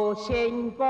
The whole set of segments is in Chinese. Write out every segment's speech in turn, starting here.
无仙姑。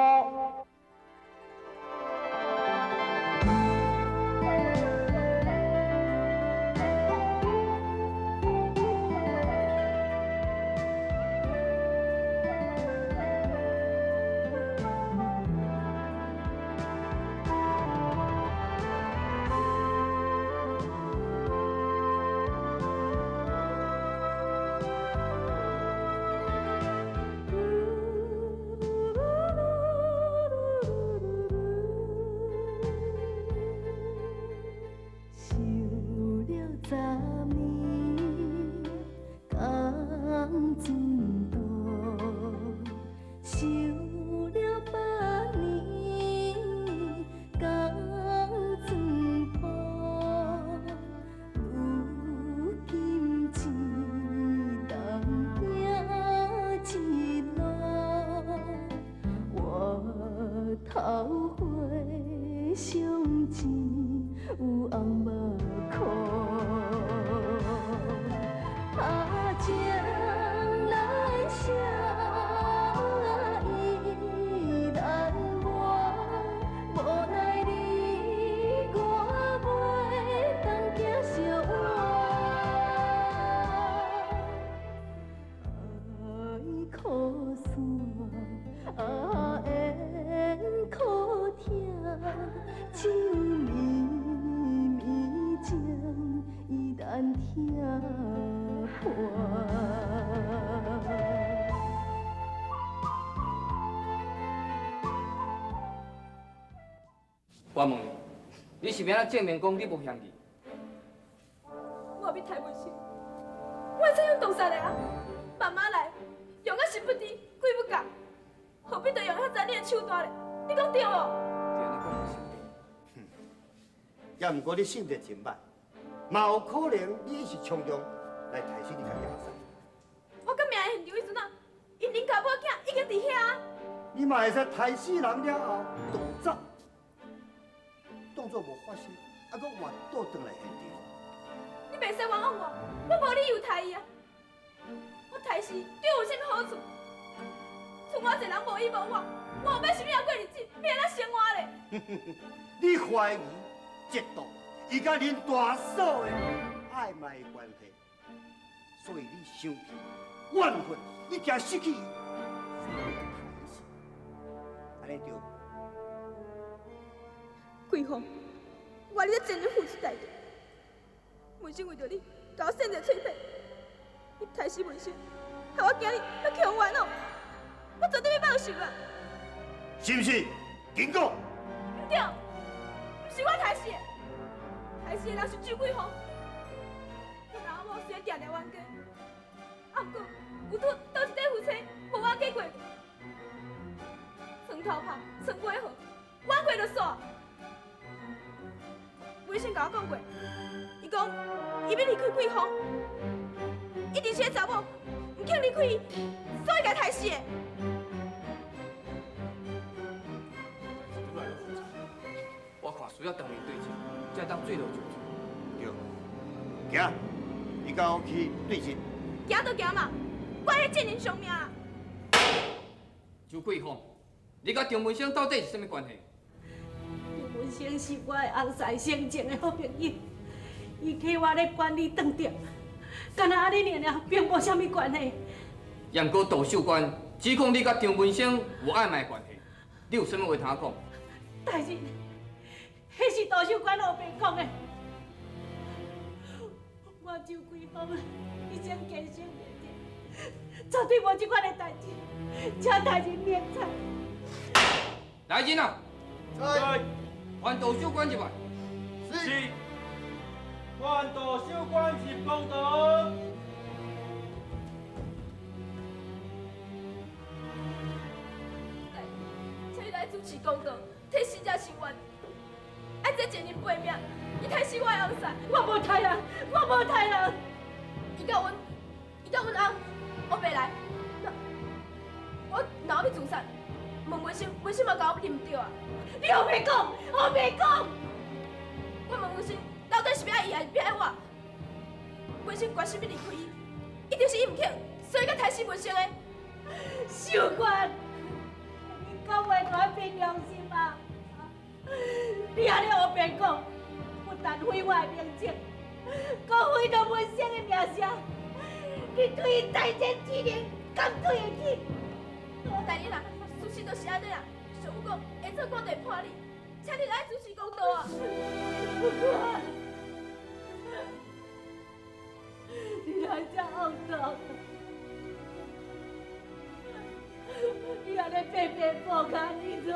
头花上前有红目裤，情来相依难忘，无奈你我袂当行相换，爱苦山缘苦痛，唱绵绵情，伊难听破。我问你，你是要证明讲你无嫌疑？我要太危险，我这样动杀的啊，慢慢来，用到心不知，鬼不觉，何必得用遐残忍的手段咧？你讲对无？对安尼讲是对。也毋过你性格真歹，嘛有可能你是冲动来杀死你家爷婿。我甲命的现场迄阵啊，因恁家某囝已经伫遐。你嘛会使杀死人了后逃走，当作无发生，还佫换倒转来现场。你袂使冤枉我，我无理由杀伊啊！我杀死对我有啥物好处？像我一个人无依无靠，我有要什么样过日子，要安怎生活咧？你怀疑、嫉妒，伊甲恁大嫂的暧昧关系，所以你生气、怨恨，你惊失去伊，安尼对无？桂芳，我你咧真正付出代价。文生为着你，甲我陷在嘴皮，你杀死文生，害我今日要去冤枉，我绝对要报仇啊！是毋是？紧讲！唔对，唔是我杀死的，杀死的人是周桂芳。我老某虽然定定冤家，啊不过有拄倒一对夫妻无冤家过，床头拍，床尾和，冤过就煞。文生甲我讲过，伊讲伊要离开桂芳，一定是迄查某唔肯离开伊，所以甲杀死的。我看需要当面对质，才当最后救出。对，行，你甲我去对质。行就行嘛，我迄证人偿命啊！周桂芳，你甲张文生到底是什么关系？张文生是我的红婿生前的好朋友，伊替我咧管理饭店，敢若安尼尔，并无啥物关系。也毋过杜秀官指控你甲张文生有暧昧关系，你有啥物话通讲？但是，迄是杜秀官后白讲的。我周桂芳已经健身袂得，绝对无这款的代志，请大人明察。来人啊！在。还杜秀官入来。是。还杜秀官入公堂。请你来主持公道，替死者申冤。爱这证人背命，伊杀死我的后婿。我无杀人，我无杀人。伊甲阮翁我白来，我若要自杀，问文生嘛甲我认着啊！你后白讲，后白讲。我问文生，到底是要爱伊还是要爱我？文生决心要离开伊，一定是伊唔肯，所以才杀死文生的。秀官，但毁我的名声，搁毁到文生的名声，你对伊大战之人，敢对得起？大人啊，事实就是安尼啊。上武讲会做官地破例，请你来主持公道啊！不管，你来这恶道，你安尼白白放开你走。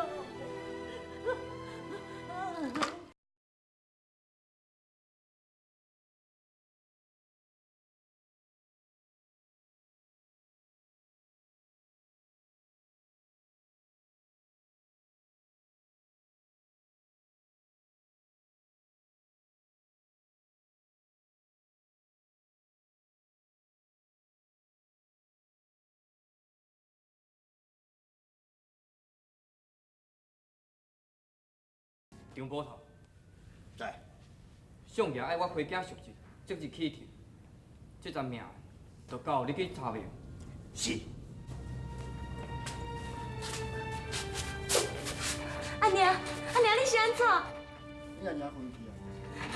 张捕头，在。上爷爱我回家赎职，即日起跳，这阵命就交你去查明。是。阿娘，你是安怎？你阿娘回去啊？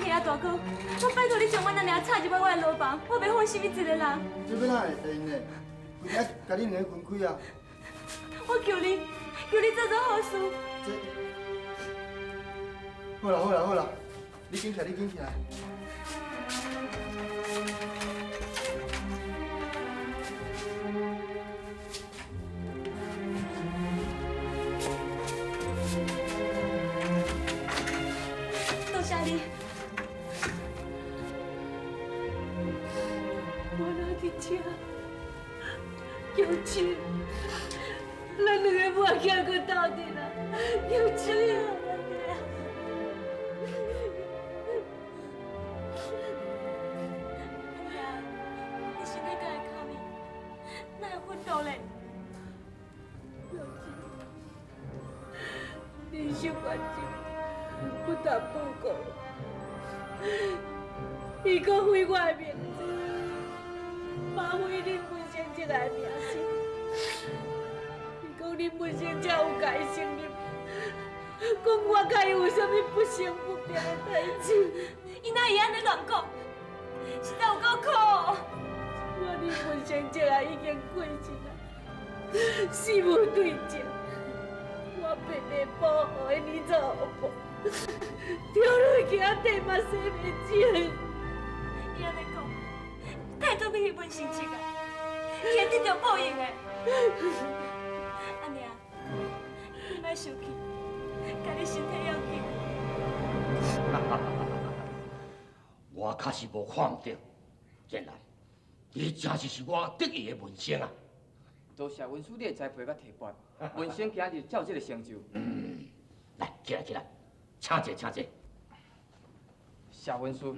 娘大哥，我拜托你将阮阿娘插入我的牢房，我袂放什么一个人。这要哪会定呢？规日甲恁两个分开啊！我求你做好事。好啦，你紧起来，多谢你。我哪伫遮？求亲，咱两个莫行去斗阵啦！求亲啊！你是哪个口面？哪会奋斗嘞？人生关键，不但不讲，伊搁毁我的名字，嘛毁恁本生这个名声。伊讲恁本生这有家承认，讲我甲伊有啥物不成不变的代志。伊哪会安尼乱讲？实在有够苦哦！我恁本生这个已经过去了，死无对证。我白白保护的你做后母，跳落去啊地嘛洗袂净。伊安尼讲，太多比迄本心情啊，伊会得到报应的。阿娘，你莫生气，家己身体要紧。我确实无看唔到，建然，伊真是我得意的文星啊！多谢文书你的栽培甲提拔，文生今日才有这个成就。来，起来，请坐。谢文书。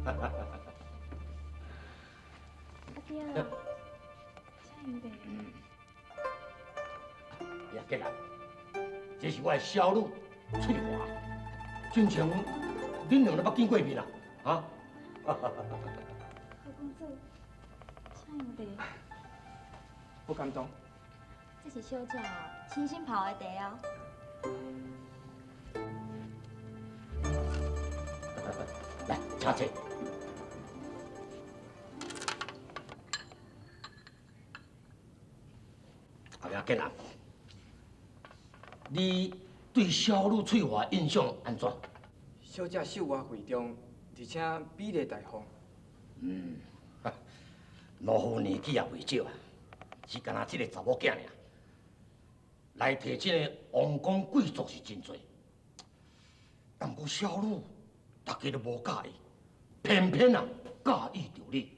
阿爹啊，请你呀，建然，这是我的小女翠华，真像恁两个捌见过面啊？啊？老公子，请你不敢当。这是小姐亲身泡的茶哦。来，请坐。后壁建然，你对小女翠华印象安怎？小姐秀外慧中，而且美丽大方。老夫年纪也未少啊，是干那这个查某囝尔。内地这个王公贵族是真多，但过小女大家都无介意，偏偏啊介意着你。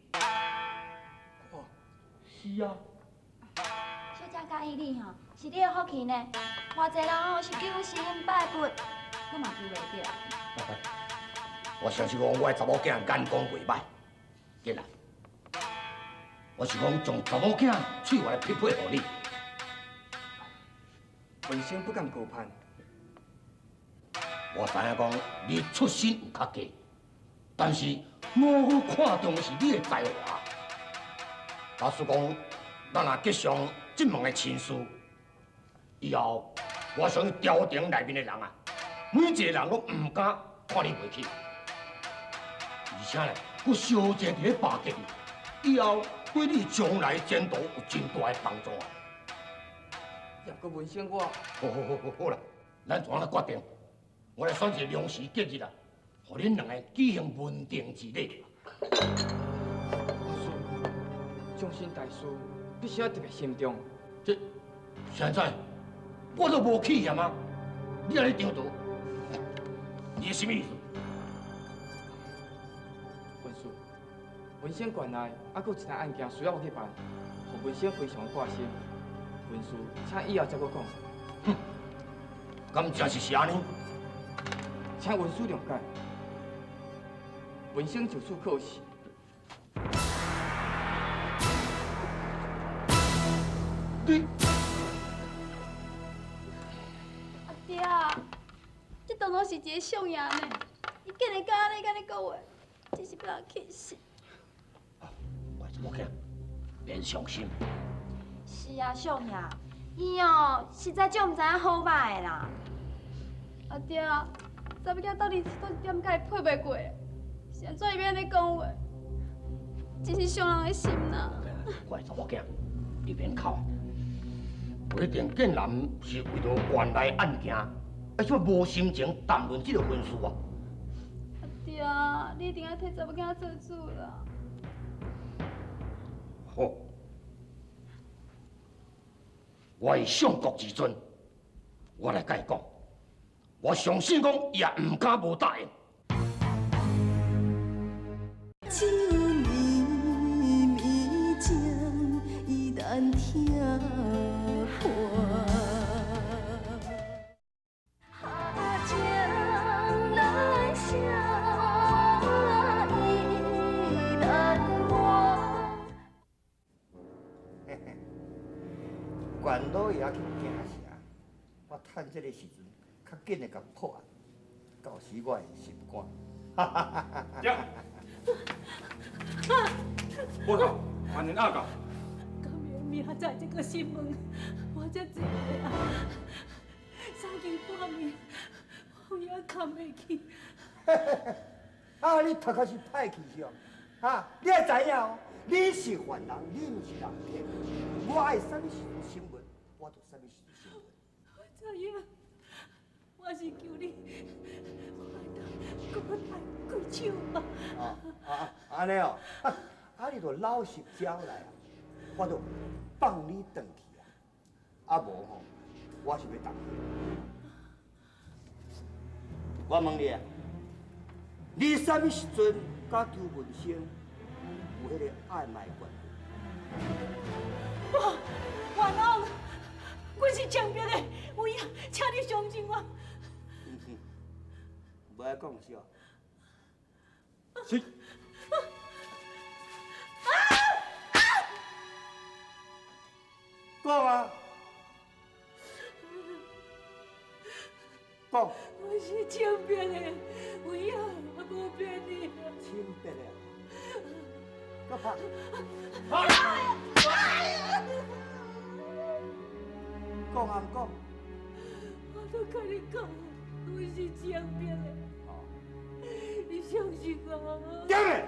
哦，是啊。小姐介意你吼，是你的福气呢。偌济人吼是求神拜佛，你嘛求袂着。我相信讲我的查某囝眼光袂歹，竟然，我是讲将查某囝翠华来匹配互你。文生不敢高攀。我知影讲你出身有较低，但是我好看重的是你的才华。假使讲咱若结上这门的亲事，以后我相信朝廷内面的人啊，每一个人都唔敢看你袂起。而且呢，佮小姐伫咧巴结你，以后对你将来前途有真大的帮助啊！也搁文生我，好啦，咱怎来决定？我来选一个良时吉日啊，互恁两个举行门定之礼。忠心大事必须要特别慎重。这现在我都无去嫌啊！你安尼张图，你什么意思？文书，文生县内还佫有一单案件需要我去办，互文生非常的挂心。文书，请以后再佫讲。哼，敢真是安尼？请文书谅解，文生就此可惜。你阿爹啊，这当然是一个上爷呢，伊竟然敢安尼甲你讲话，真是不人气死。我怎么讲？免伤心。是啊，少爷，伊哦实在就唔知影好歹的啦。阿爹啊，查某囝到底一点甲伊配袂过？现在伊要安尼讲话，真是伤人的心呐。我查某囝，你免哭。不一定建南是为着原来案件，而且无心情谈论这个婚事啊。阿爹啊，你一定要替查某囝做主啦。好，我以上国之尊，我来甲伊讲，我相信讲伊也唔敢无答应。酒绵绵情，伊难听破。下情来声，伊难忘。管老爷去惊啥？我趁这个时阵，较紧的甲破案，到时我会心肝。呀！我靠，还能阿搞？今日明仔这个新闻，我才知啊！三更半暝，我也扛袂起。啊，你头壳是歹气是哦？啊，你也知影哦，你是犯人，你毋是人骗。我爱啥物时阵新闻，我就啥物时阵新闻。我知影，我是求你，我爱开手啊！安尼哦，啊，你就老实交来啊，我就放你回去啊。啊无吼，我是要当你。我问你啊，你啥物时阵甲周文生有迄个暧昧关系？我老了，我是强迫的，有影，请你相信我。无爱讲是哦。是。讲啊！讲。我是强迫的，有影，我无骗你。清白的。搁拍。讲啊唔讲？我都跟你讲，我是强迫的。你相信我。对嘞，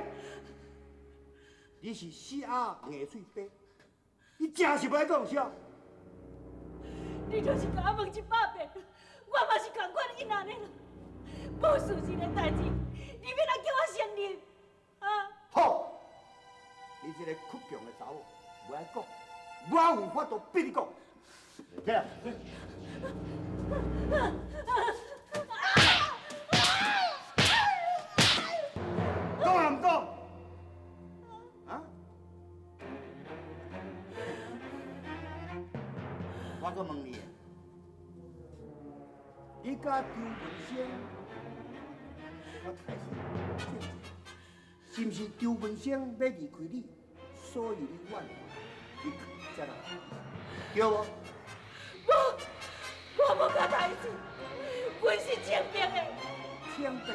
你是死鸭硬嘴巴，你真是不爱讲笑。你就是甲我问100遍，我嘛是同款因安尼啦。无事情的代志，你要来叫我承认啊？好，你这个倔强的查某，不爱讲，我有法度逼你讲。起来。讲啊唔讲？啊？我搁问你，你甲周文生，我开始是毋是周文生要离开你，所以你怨你才来？对无？我无甲代志，我是清白的。清白。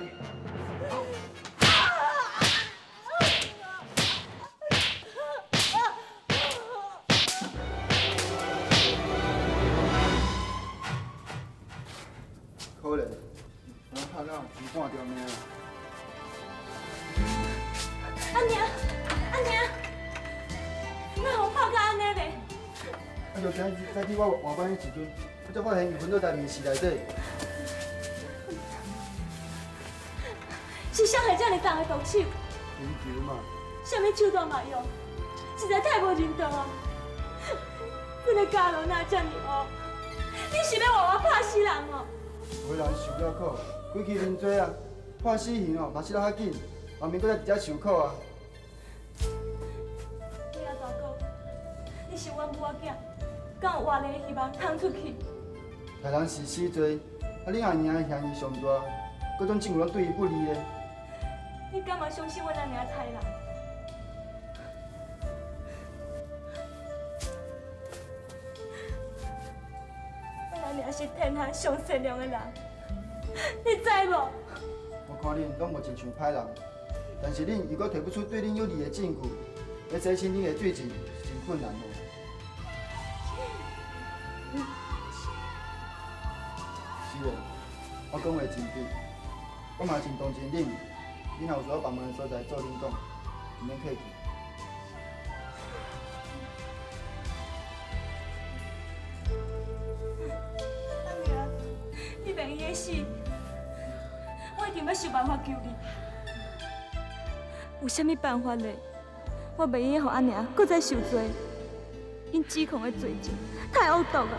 可怜，我拍到钱半条命。娘，哪有拍到安尼嘞？啊，就今日早起我换班的时阵，我才发现伊昏倒在面室内底。是谁害这么重的毒手？研究嘛，什么手段嘛用？实在太无人道啊！阮的家人哪这么恶？你是要活我拍死人哦？有人受了苦，规气认罪啊，判死刑哦，嘛死得较紧，嘛免搁在伫遮受苦啊。你阿大哥，你是阮母仔囝，敢有活的希望通出去？害人是死罪，啊，恁阿娘的嫌疑上大，各种证据拢对伊不利的。你敢嘛相信阮阿娘杀人？阮阿娘是天下上善良的人，你知无？我看恁拢无真像歹人，但是恁如果提不出对恁有利的证据，要洗清恁的罪证是真困难哦。是的，我讲话真对，我嘛真同情恁。恁若有需要帮忙的所在，做恁讲，唔免客气。阿娘，你别伊死，我一定要想办法救你。有啥物办法呢？我袂用让阿娘搁再受罪，因指控的罪证太恶毒了。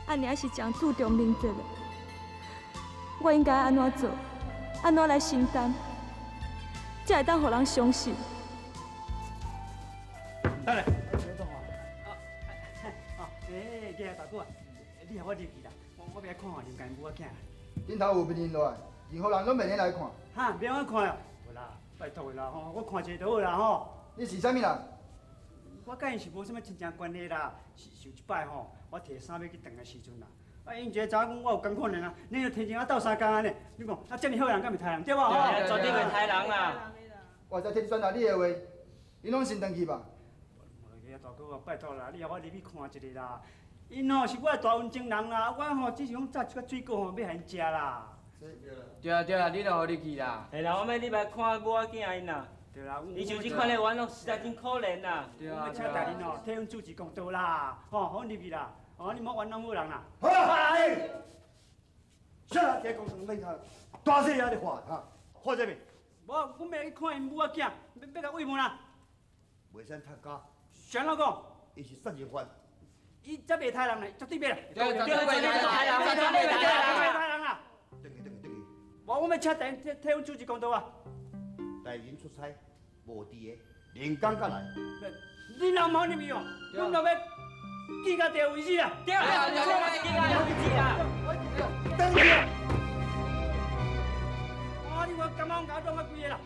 阿娘是真注重名节的，我应该安怎做？安怎来承担，才会当互人相信？等下。哎，大哥啊，你让我入去啦，我要看下林间母仔囝。恁头有面落来，任何人拢袂免来看。哈，别我看了。有啦，拜托的啦吼，我看一个就好啦吼。你是啥物人？我甲因是无啥物亲情关系啦，是上一摆吼，我摕衫要去订的时阵啦。啊，因一个查讲我有同款的啦，你就提前我斗3工安尼，你讲啊，这么好人敢袂杀人对无？对，绝对袂杀人啦。我才替你选择你的话，因拢先回去吧。大哥啊，拜托啦，你让我入去看一下啦。因吼是我的大温情人啦，我吼只是讲炸一个水果吼要互因食啦。对啊对啊，你就互你去啦。嘿啦，我要你来看母仔囝因啦。对啦，伊像这款的玩哦，实在真可怜啦。对啊，我请大恁哦，替阮主持公道啦，吼，互阮入去啦。哦，你莫玩弄好人啦。好啊，哎，啥啦？这公司没他，大细也得画哈，画这边。我要去看因母仔囝，要甲慰问啦。袂使太假，谁老讲？伊是杀人犯。伊才袂杀人嘞，绝对袂啦。对，绝对袂杀人，绝对袂杀人啦。等去。我要请大人替阮主持公道啊。大人出差，无伫的，连刚才来。你若冇入去哦，阮就要记甲地为止啦。对啊，记甲为止啦。等去。哇，你我刚刚搞动我规个啦。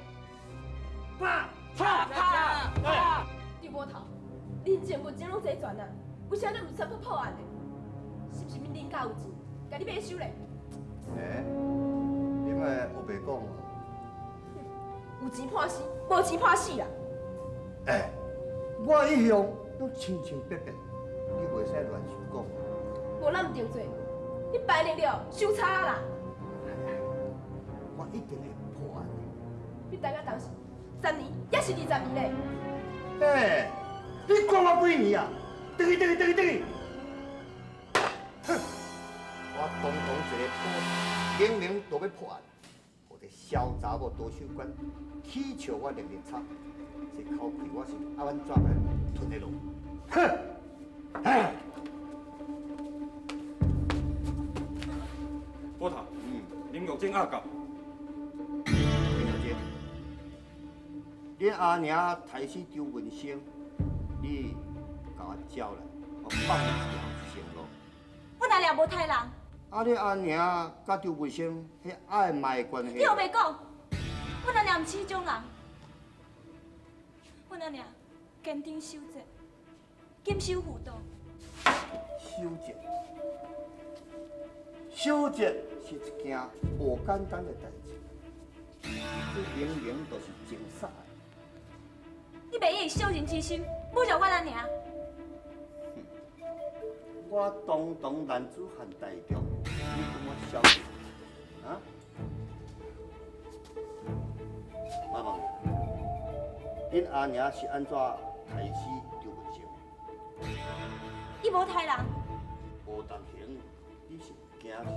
啪！李波头，恁全部钱拢坐全啊，为啥你唔全部破案嘞？是不是恁家有钱，家己买收嘞？哎，你莫胡白讲哦。有钱判死，无钱判死啦！哎，我一向都清清白白，你袂使乱想讲。无咱唔定做，你摆了了，收差啦！我一定会破案的。你等到当时3年，也是20年嘞。哎，你管我几年啊？等去！哼！我堂堂一个破，明明都要破案，我这小查某多手管，起笑我历差，这口气我是安怎来吞得落？哼！哎！波头，林玉珍阿告。林小姐，恁阿娘杀死周文生，你甲我招来，我放你一条生路。我阿娘无杀人。啊，你阿娘甲周文生迄爱卖关系。你又袂讲，我阿娘毋是迄种人。我阿娘坚定守节，谨守妇道。守节是一件无简单的代志，这明明就是情杀的。你袂以小人之心侮辱我阿娘。我堂堂男子汉大将，你跟我小人啊？妈妈，恁阿娘是安怎害死刘文生的？伊无杀人。吴达兴，你是惊死？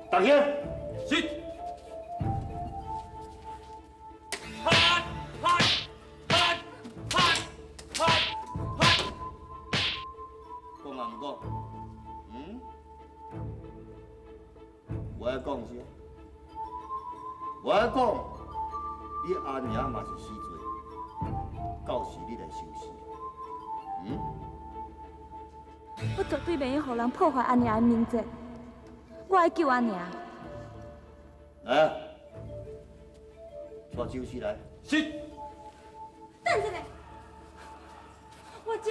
达兴，是。讲嘛唔讲？我要讲啥？我要讲，你阿娘嘛是死罪，到时你来受死。我绝对袂用互人破坏阿娘的名节。我爱救阿娘。来啊，带周氏来。是。等一下，我招。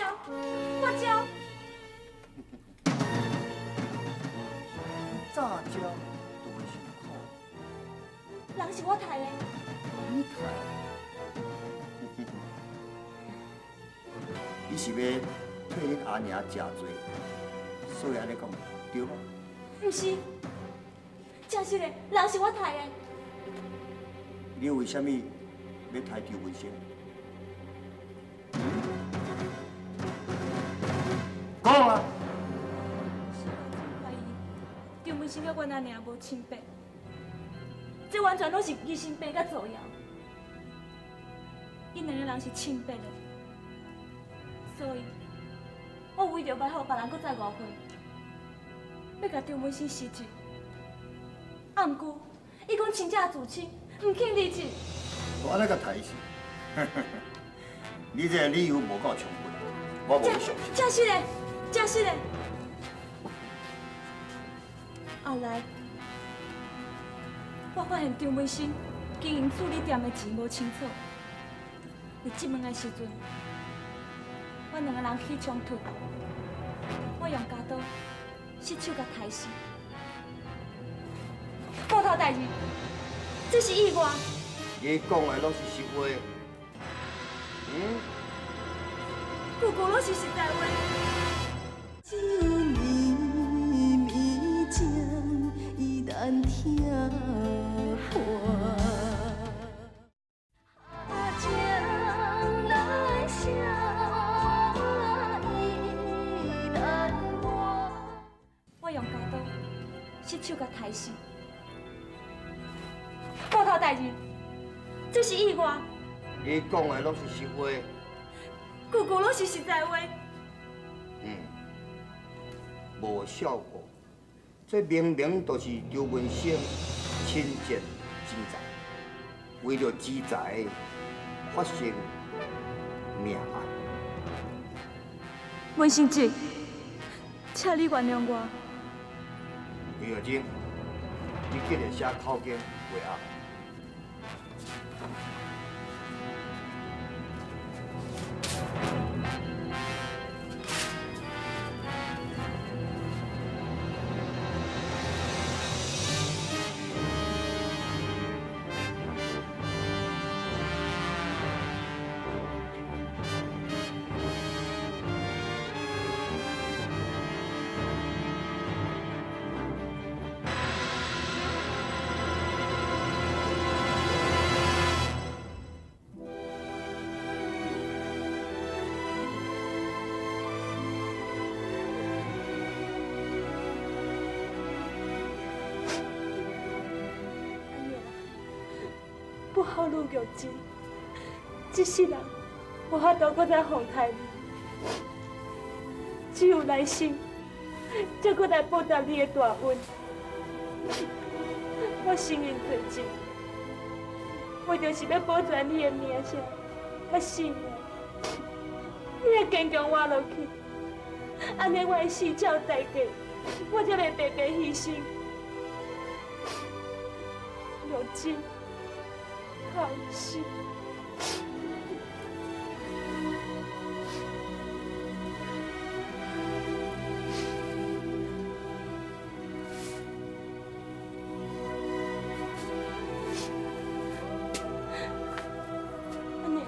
早招都袂辛苦，人是我杀的。你杀？你是要替恁阿娘食罪，所以安尼讲对吗？不是，正是的，人是我杀的。你为什么要杀周文生？讲啊！怀疑张文生甲阮阿娘无清白，这完全拢是疑心病甲造谣。因两个人是清白的，所以我为着摆互别人搁再误会，要甲张文生死罪。啊，毋过伊讲亲家自亲，唔肯离职。我安尼甲抬死，你这个理由无够充分，我无相信。正是的，正是的。后来，我发现张文生经营处理店的钱无清楚，入进门的时阵，阮两个人起冲突，我用家刀失手甲杀死。报头代志，这是意外。你讲的拢是实话，句句拢是实在话。绵绵情已难听破。我用家刀失手甲杀死。报头代志，这是意外。你讲的拢是实话，句句拢是实在话。无效果。这明明就是刘文生亲见钱财，为了钱财发生命案。文生姐，请你原谅我。李月晶，你记得写口供回案。不好愈玉真，这世人无法度搁再风待你，只有来生才搁来报答你的大恩。我承认罪证，为就是要保全你的名声，甲性命。你要坚强活落去，安尼我的死才有代价，我才袂白白牺牲。玉真。放心。阿娘，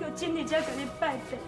有今日才给你拜拜。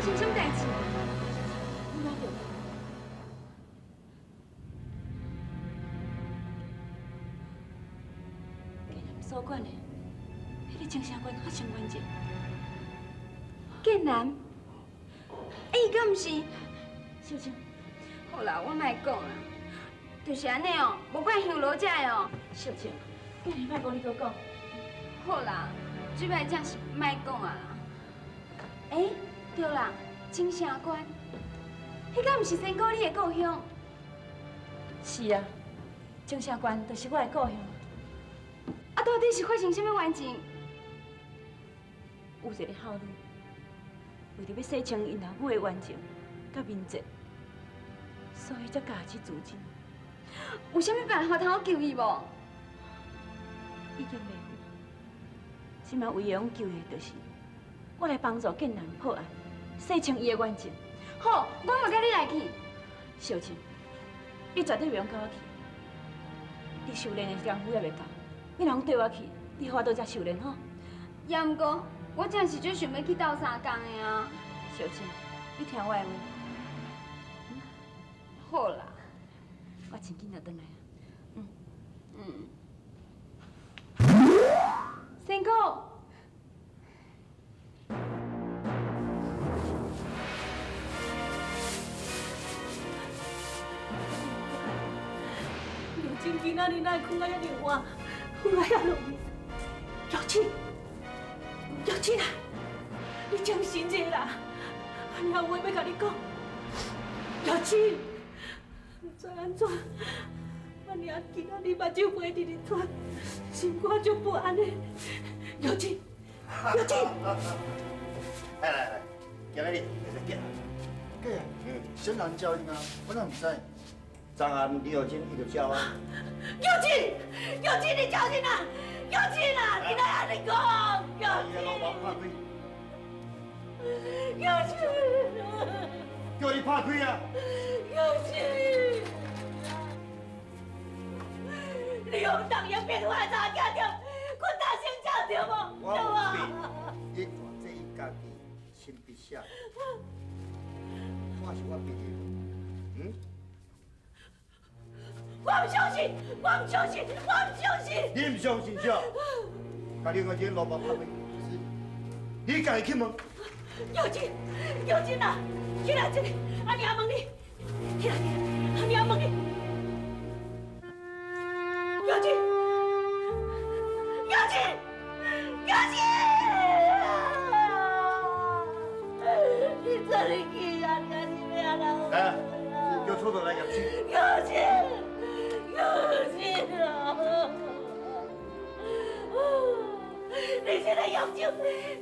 生什么代志？你哪着？给南所管的，迄个青城关发生冤情。建南，伊敢毋是？小青，好啦，我莫讲啦，就是安尼哦，无怪香罗遮的哦。小青，今日莫讲你搁讲。好啦，这摆真是莫讲啊啦。对啦，金城关，迄敢毋是仙姑你的故乡？是啊，青城关就是我的故乡。啊，到底是发生什么冤情？有一个孝女，为着要洗清因老母的冤情甲面子，所以才假去自尽。有啥物办法通救伊无？已经袂有，即摆唯一能救的，就是我来帮助建南破案，洗清伊的冤情。好，我嘛甲你来去。小青，你绝对袂用跟我去，你修炼的功夫还袂到，你若对我去，你花倒才修炼吼。也毋过，我真是最想要去斗相共的啊。小青，你听我的话。好啦，我真紧就转来啊。仙姑，刘青今仔日哪会困到遐尼晚，困到遐落雨？刘青，刘青啊，你精神者啦！安尼有话要甲你讲，刘青，唔知安怎，安尼啊，今仔日目睭飞直直喘，心肝足不安的。刘青，刘青，来，今仔日会使见。假啊？先人教因啊，我哪唔知？昨暗李耀金伊就照啊。刘青，刘青，你小心啊！刘青啊，你哪安尼讲？刘伊老板拍开，刘青，叫伊拍开啊！刘青，你用当也变坏查家着，我大声叫着无？我有病，你看这伊家己亲笔写，我是我笔的，我唔相信，我唔相信，我唔相信！你唔相信啥？甲李耀金老板拍开，你家己去问。刘青，刘青啊，起来这里，阿娘问你，起来，阿娘问你，刘青，刘青，刘青，你这里去呀？你看你没有了？来，叫臭头来养去。刘青，刘青啊！你现在有救，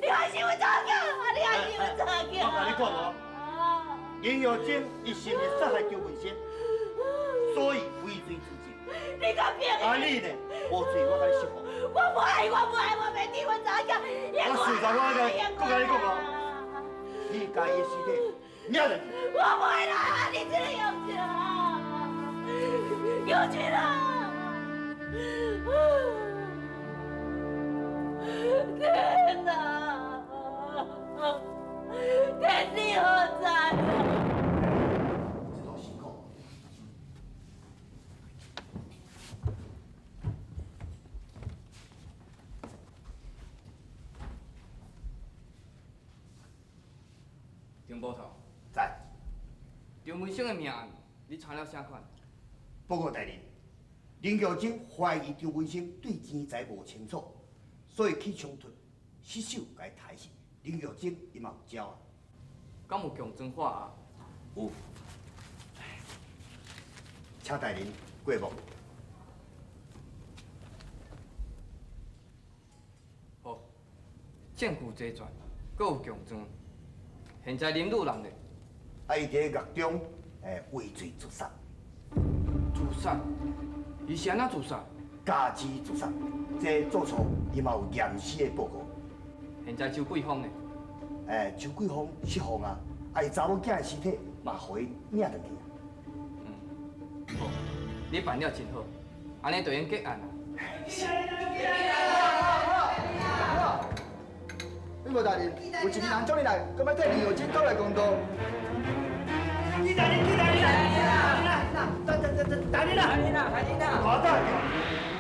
你还是会咋个？你还是会咋个？我甲你讲哦，林耀金一心是杀害周文先，所以畏罪自尽。你敢骗我？啊你呢？无罪，我甲你释放。我不爱，我不爱，我袂离婚咋个？我实在我甲你讲哦，你家己的尸体领来。我不会啦，你真的有救啊！有救啦！天哪！天地何在？这都辛苦。丁捕头，在。张文生的命案，你查了啥款？报告大人，林耀金怀疑张文生对钱财无清楚，所以起冲突，失手甲伊杀死。林耀金伊嘛有招啊。敢有强征化啊？有。请大人过目。好，证据齐全，阁有强征。现在林路人呢？啊，伊伫狱中，畏罪自杀，自杀？伊是安怎自杀？家己自杀。这做错，伊嘛有验尸的报告。现在周桂芳呢？周桂芳释放啊，啊，伊查某囝的尸体嘛，互伊领倒去啊。好，你办了真好，安尼就用结案啊。你无大人，有一个人做你来，搁要替林有金讨来公道。你大人，你大人啦！大人啦！我大人，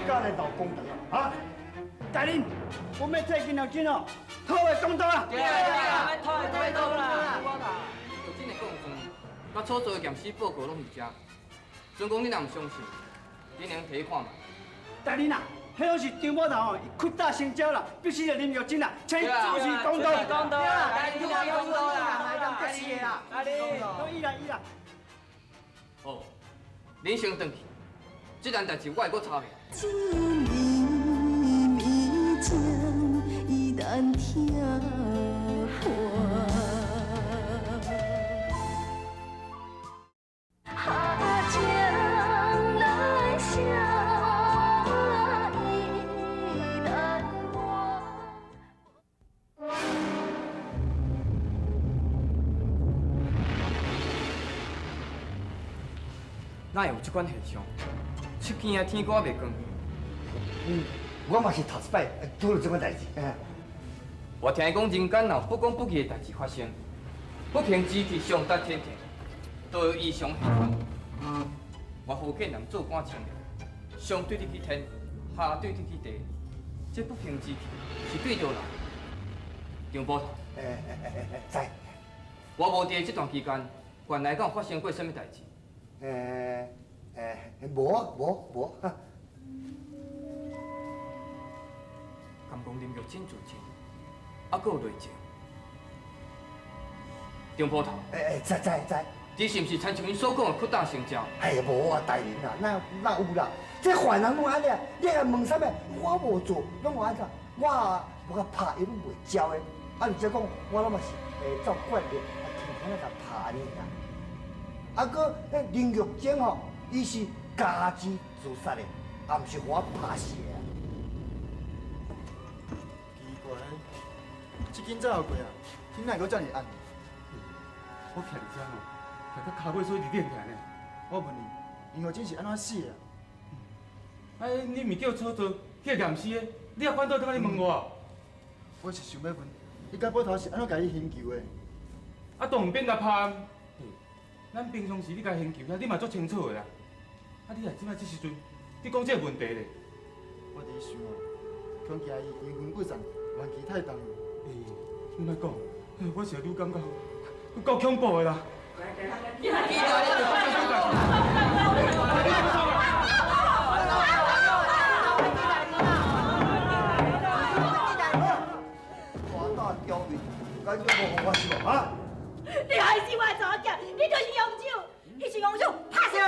家来闹公道啊！大人，我们替林有金哦，讨来公道啊！对啊，要讨啦！有真的讲准，甲初做的验尸报告拢是真。准讲你若唔相信，你能摕去看嘛？大人啊，迄好是张宝头哦，伊屈大成招啦，必须要林有金啦，请主持公道。公道啦，大人主持公道啦，大人啦，大人，都依啦。好，恁先回去，这件代志我会搁查明。这绵绵情已难听哪会有这款现象？出见啊，天光也袂光。我嘛是头一摆拄到这款代志。我听讲人间若不公不义的代志发生，不平之气上达天庭，都有异常现象。我福建人做官清廉，上对得起天，下对得起地，这不平之气是对着人。张宝头，知。我无伫这段期间，原来敢有发生过什么代志？无。甘讲林玉真自尽，还佫有内情。张宝头，知。你是毋是亲像恁所讲的屈大成招？无啊，大人啦，哪有啦？这坏人拢安尼啊！你还问啥物？我无做，拢安怎？我甲拍伊拢袂招的，而且讲我拢嘛是照惯例，天天甲拍呢啦。啊，搁迄林玉珍吼，伊是家己自杀的，也毋是互我拍死的。奇怪，这间早后过啊，天哪，阁遮尔暗？我徛伫遮吼，徛到骹尾所以练起来呢。我问你，林玉珍是安怎死的？你咪叫初做去验尸的，你也反倒倒来问我？我是想要问，伊甲宝头是安怎甲你刑求的？啊，当然变来拍。咱平常时你甲刑求遐，你嘛足清楚的啦。啊，你来即摆这时阵，你讲这个问题咧？我伫想哦，恐惊伊阴魂不散，怨气太重了。你莫讲，我是愈感觉够恐怖的啦。大大刁民，敢叫无互我是无啊？你害死我查囝，你就是凶手，你是凶手，拍死啦！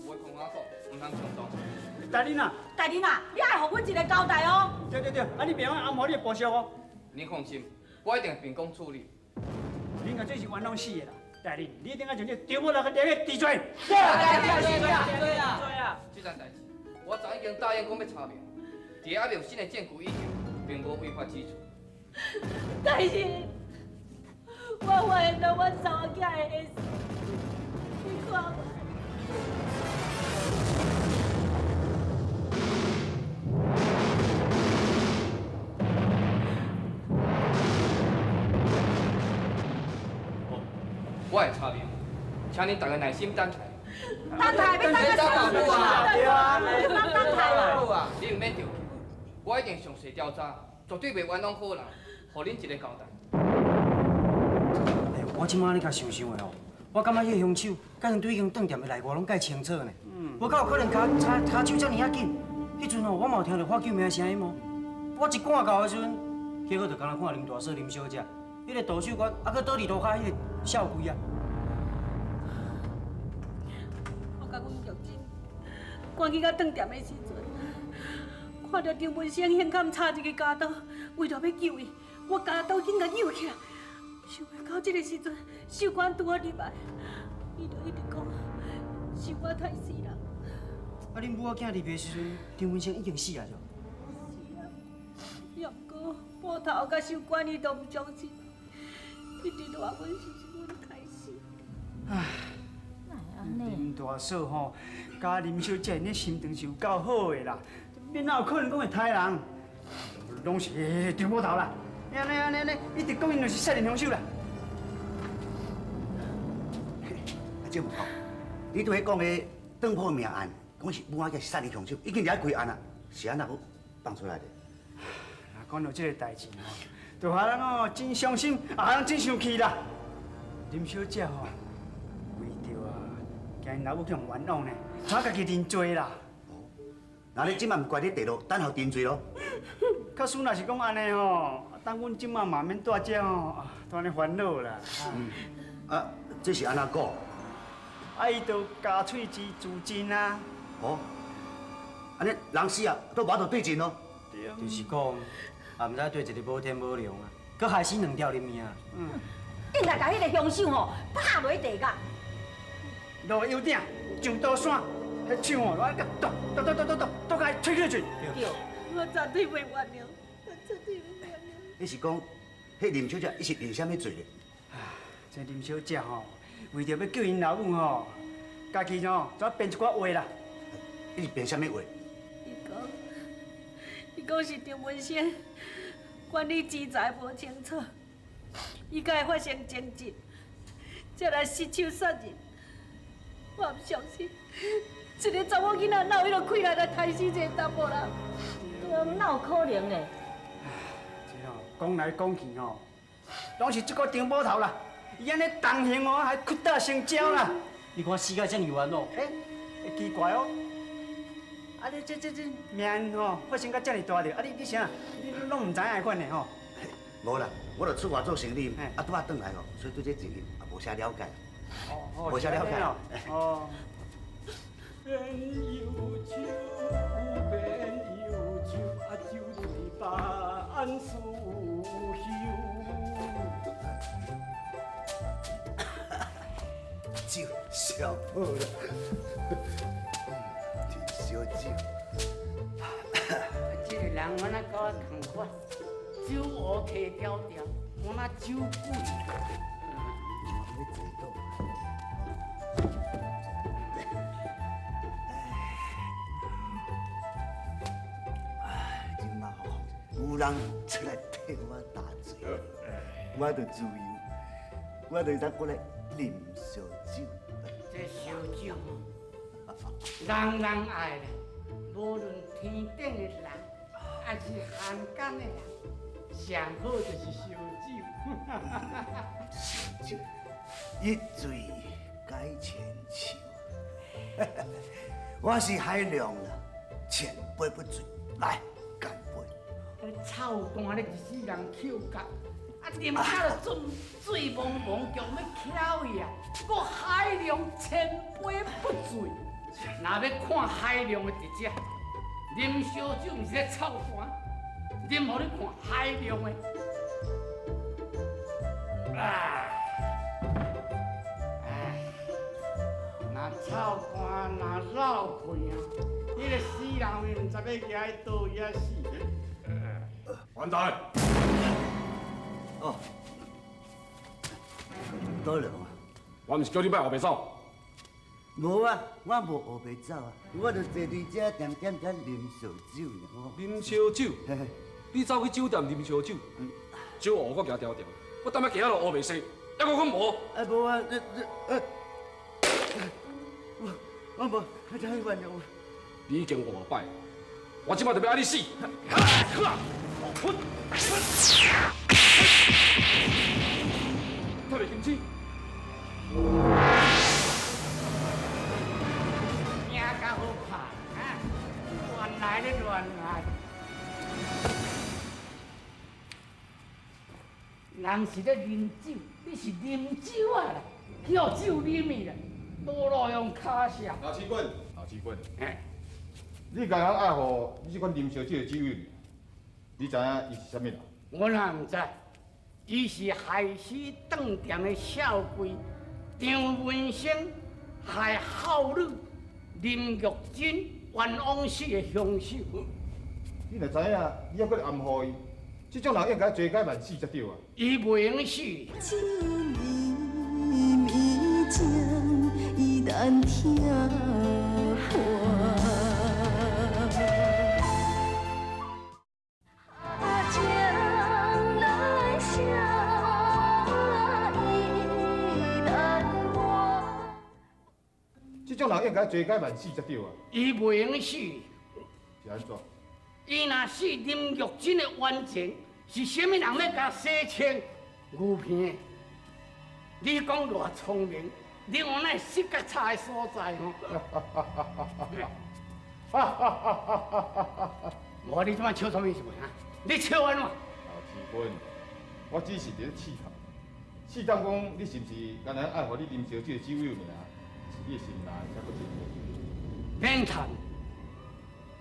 我同我讲，唔通冲动。大人啊，你爱互阮一个交代哦。对，啊你别忘暗号你的报销哦。你放心，我一定秉公处理。恁个这是冤枉死的啦，大人，你一定要将这张某那个爹个治罪。对啊。这件代志，我早已经答应讲要查明，伫还没有新的证据以前，并无违法之处。但是，我发现到我查囝的会死，你看嘛。我会查明，请恁大家耐心等待。等待，要等到啥时啊？对啊，等待啦。你唔免着急，我一定详细调查，绝对袂冤枉好人，互恁一个交代。我即摆咧甲想想的哦，我感觉迄个凶手，敢像对已经断店的内外拢介清楚呢。无敢有可能骹手遮尔紧？迄阵哦，我嘛有听到喊救命的声音哦。我一赶到的时阵，结果就刚若看林大嫂、林小姐，迄个杜秀娟，还佫倒伫路骹迄个少贵啊。我甲阮玉珍赶去到断店的时阵，看到张文生险险插一个家刀，为着要救伊，我家刀紧甲扭起来。想袂到这个时阵，秀娟拄好入来，伊就一直讲，是我害死人。啊，恁母仔囝入的时阵，张文生已经死啊，就。是啊，也毋过报头甲秀娟伊都唔相信，一直都话阮是阮害死。唉，林大嫂吼，甲林小姐，你心肠是有够好的啦，你哪有可能讲会杀人？拢是张捕头啦。安尼，一直讲因就是杀人凶手啦。这唔好，你拄迄讲的断破命案，讲是母仔囝是杀人凶手，已经了开案啊，是安那好放出来的？讲到这个代志吼，就害人哦真伤心，也害人真生气啦。林小姐吼，为着啊，惊因老母去用冤枉呢，他家己认罪啦。那你即马唔怪你地落，等候定罪咯。假使若是讲安尼吼，等阮即马嘛免带遮吼，都安尼烦恼啦。啊，这是安怎讲？啊，伊就加喙之自尽啊。哦，安尼人死啊，都无得对证咯。对。就是讲，也毋知对一个无天无良啊，佮害死2条人命。应该甲迄个凶手吼拍落地角。落腰顶，上刀山，迄枪吼，我甲剁甲伊吹去去。对，我绝对袂原谅，我绝对袂原谅。你是讲，迄林小姐伊是认啥物罪咧？这林小姐吼，为着要救因老母吼，家己吼怎编一寡话啦？伊是编啥物话？伊讲是张文先管理资财无清楚，伊甲会发生争执，才来失手杀人。我唔相信，一个查某囡仔哪有迄落气力来杀死一个查某人？对，哪有可能呢？这吼讲来讲去吼，拢是这个张捕头啦。伊安尼动刑哦，还屈打成招啦！你看死甲遮尔冤哦，会奇怪哦。啊，你这命吼发生到遮尔大着，啊你啥？你拢唔知影款的吼？无啦，我著出外做生意，啊拄仔转来哦，所以对这情形也无啥了解。无啥了解。哦。变忧愁，变忧愁，啊酒醉把思乡。酒上好啦，真烧酒。这个人我那甲我同款，酒壶摕条条，我那酒鬼。今嘛吼，有人出来替我打嘴，我著自由，我著当过来啉烧酒。这烧酒，人人爱咧，无论天顶的人，还是汉奸的人，上好就是烧酒。烧酒，一醉解千愁。我是海量啦，千杯不醉，来干杯。臭干咧一世人口角，啊啉到就醉蒙蒙，强要巧伊啊，搁海量千杯不醉。若要看海量的直接，啉烧酒毋是咧臭干，啉互你看海量的。若臭干，若老气啊，迄个死人毋知要徛喺倒遐死。完蛋！哦，倒了。我毋是叫你莫后白走。无啊，我无后白走啊，我著坐伫遮点点遐啉烧酒呢。啉烧酒？你走去酒店啉烧酒？酒壶我行条条，我等下行落后白洗，还佫讲无？无啊，我无，我真原谅我。你已经5摆，我即摆就要爱你死！太袂禁止！命较好拍，啊，乱来咧乱来。人是咧啉酒，你是啉酒啊啦，去互酒啉去啦，路路用骹射。老七棍，老七棍，你家人爱护你这款啉烧酒的酒友，你知影伊是啥物人？我哪唔知，伊是害死饭店的少贵张文生，害孝女林玉珍冤枉死的凶手。你若知影，你还搁暗护伊，这种人应该罪该万死才对啊！伊袂用死。酒迷迷情，伊难听破。嘛应该罪该万死才对啊！伊袂用死，是安怎？伊若是林玉珍的冤情，是啥物人要甲洗清？牛片，你讲偌聪明，你往那失觉差的所在吼？我你即摆笑什么意思啊？你笑安怎？老师君，我只是伫咧试探，试探讲你是毋是干那爱互你啉烧酒的酒友尔，是你的心内才搁真好。免谈，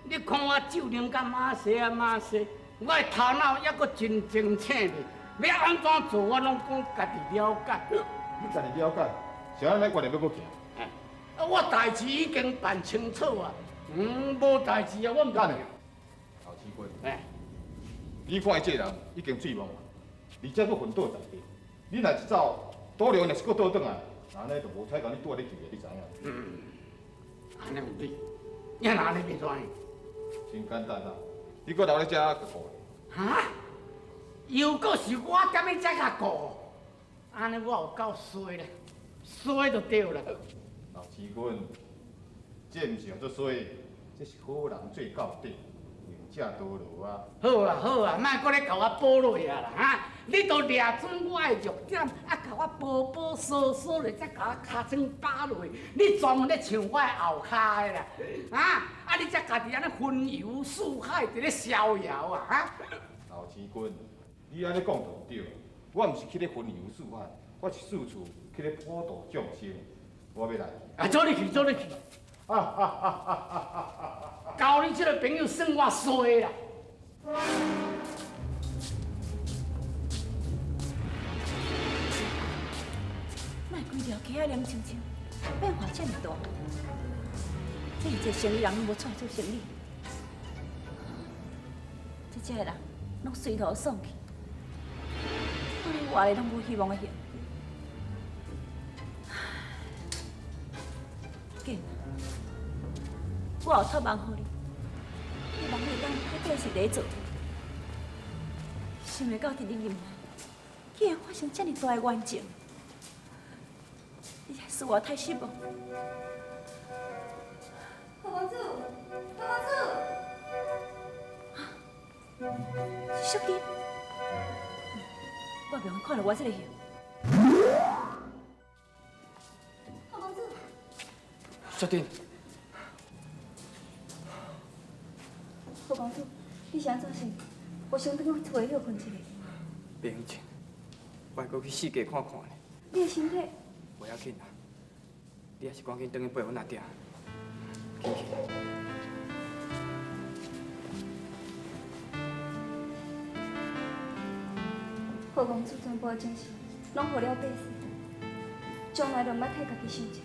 你看我酒量甲马西啊马西，我的头脑还搁真清醒咧，要安怎做我拢讲家己了解。你家己了解，是安尼我哋要搁行？我代志已经办清楚啊，无代志啊，我唔敢。老师君，你看伊这人已经醉茫茫，而且搁昏倒在地，你若一走，倒流若是搁倒转来，安尼就无彩甲你拄咧救的，你知影？安尼有理，你哪里袂转？真简单啊，你搁留咧遮甲顾。哈？又搁是我踮咧遮甲顾？安尼我有够衰咧，衰就对啦。老师君，这毋是用做衰，这是好人做到底，用者多劳啊。好啊好啊，莫搁咧甲我补落啊啦哈！你都掠准我的弱点，啊甲我补扫扫咧，再甲我尻川扒落去，你专门咧抢我的后骹的啦！啊你才家己安尼云游四海，伫咧逍遥啊哈！老师君，你安尼讲就对，我毋是去咧云游四海，我是四处去咧普度众生，我要来。啊，走你去，走你去！交你这个朋友算我衰啦！卖规条溪仔凉清清，变化这么大，这一个生意人拢无出来做生意，这个人拢垂头丧气，对你活的拢无希望的样。紧，我有托梦予你，你梦里当太过是在做，想袂到伫你面内，竟然发生这么大的冤情。你还是我太失望。何公主，何公主，是小丁，我袂看到我这个样。何公主，小丁，何公主，你是安怎想？我想等我厝里休困一下。别用钱，我还阁去四界看看呢。你的身体？袂要紧啦，你还是赶紧转去陪阮阿爹。紧去。何公主全部的精神拢予了百姓，将来就毋捌替家己想一。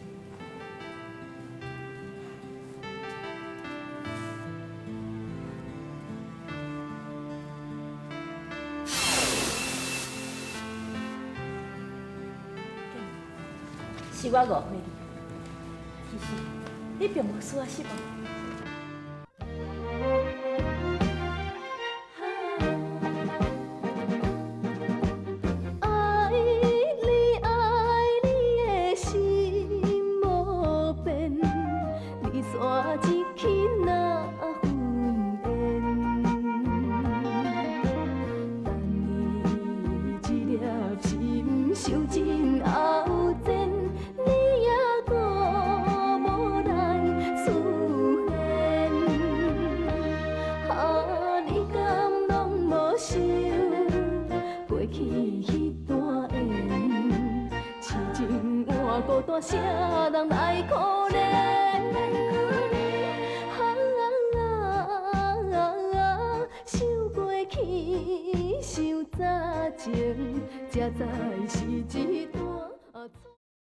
是我误会你，其实你并无使我失望。爱你的心无变，你煞一起那分辨。等你一粒心受尽后煎。孤单谁人来可怜？想过去，想早前，才知是一段。